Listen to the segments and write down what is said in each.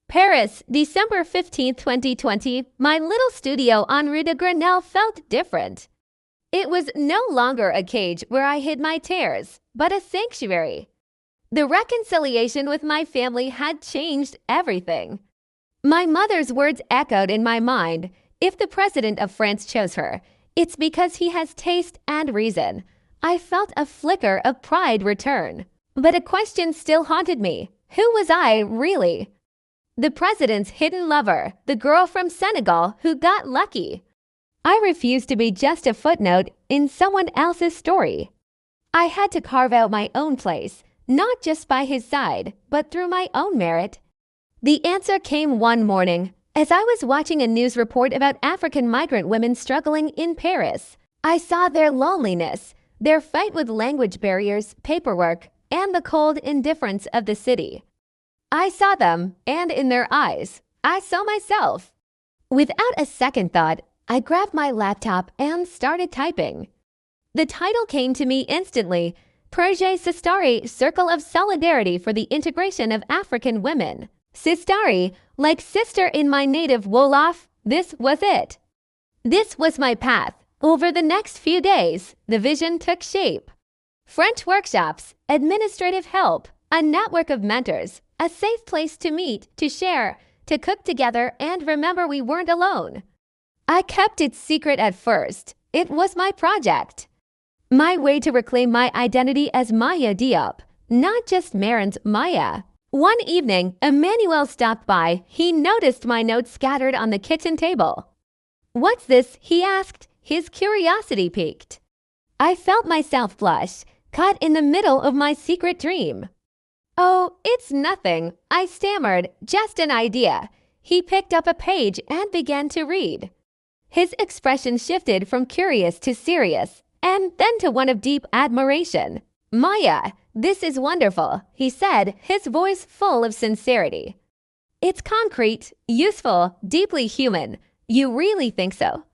Paris, December 15, 2020, my little studio on Rue de Grenelle felt different. It was no longer a cage where I hid my tears, but a sanctuary. The reconciliation with my family had changed everything. My mother's words echoed in my mind. If the president of France chose her, it's because he has taste and reason. I felt a flicker of pride return. But a question still haunted me. Who was I, really? The president's hidden lover, the girl from Senegal who got lucky. I refused to be just a footnote in someone else's story. I had to carve out my own place, not just by his side, but through my own merit. The answer came one morning, as I was watching a news report about African migrant women struggling in Paris. I saw their loneliness, their fight with language barriers, paperwork, and the cold indifference of the city. I saw them, and in their eyes, I saw myself. Without a second thought, I grabbed my laptop and started typing. The title came to me instantly, Projet Sistari, Circle of Solidarity for the Integration of African Women. Sistari, like sister in my native Wolof, this was it. This was my path. Over the next few days, the vision took shape. French workshops, administrative help, a network of mentors, a safe place to meet, to share, to cook together, and remember we weren't alone. I kept it secret at first. It was my project. My way to reclaim my identity as Maya Diop, not just Marin's Maya. One evening, Emmanuel stopped by. He noticed my notes scattered on the kitchen table. "What's this?" he asked. His curiosity piqued. I felt myself blush, caught in the middle of my secret dream. "Oh, it's nothing," I stammered, "just an idea." He picked up a page and began to read. His expression shifted from curious to serious, and then to one of deep admiration. "Maya, this is wonderful," he said, his voice full of sincerity. "It's concrete, useful, deeply human. You really think so?"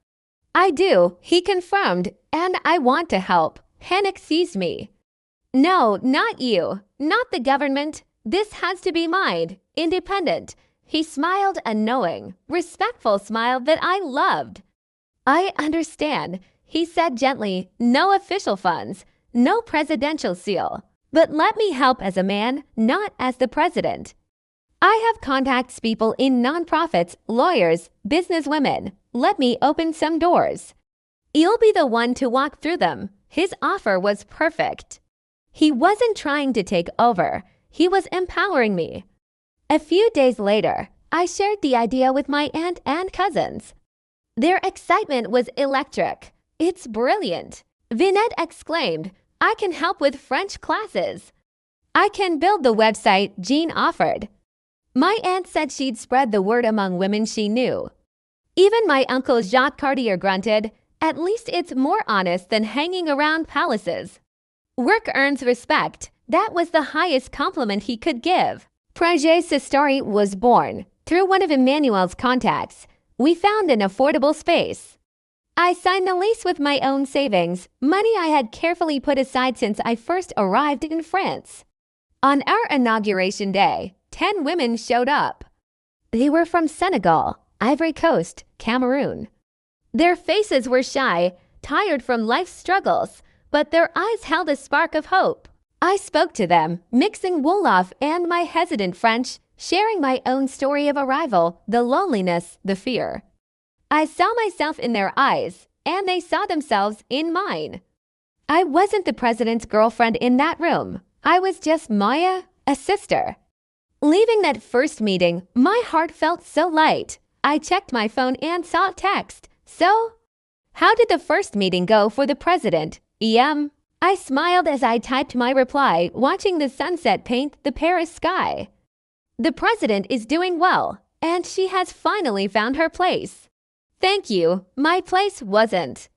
"I do," he confirmed, "and I want to help." Panic seized me. "No, not you. Not the government. This has to be mine. Independent." He smiled a knowing, respectful smile that I loved. "I understand," he said gently. "No official funds, no presidential seal. But let me help as a man, not as the president. I have contacts people in nonprofits, lawyers, businesswomen. Let me open some doors. You'll be the one to walk through them." His offer was perfect. He wasn't trying to take over. He was empowering me. A few days later, I shared the idea with my aunt and cousins. Their excitement was electric. "It's brilliant," Vinette exclaimed. "I can help with French classes." "I can build the website," Jean offered. My aunt said she'd spread the word among women she knew. Even my uncle Jacques Cartier grunted, "At least it's more honest than hanging around palaces." Work earns respect. That was the highest compliment he could give. Projet Sistari was born. Through one of Emmanuel's contacts, we found an affordable space. I signed the lease with my own savings, money I had carefully put aside since I first arrived in France. On our inauguration day, 10 women showed up. They were from Senegal, Ivory Coast, Cameroon. Their faces were shy, tired from life's struggles, but their eyes held a spark of hope. I spoke to them, mixing Wolof and my hesitant French, sharing my own story of arrival, the loneliness, the fear. I saw myself in their eyes, and they saw themselves in mine. I wasn't the president's girlfriend in that room. I was just Maya, a sister. Leaving that first meeting, my heart felt so light. I checked my phone and saw a text. "So, how did the first meeting go for the president, EM?" I smiled as I typed my reply, watching the sunset paint the Paris sky. "The president is doing well, and she has finally found her place." Thank you. My place wasn't.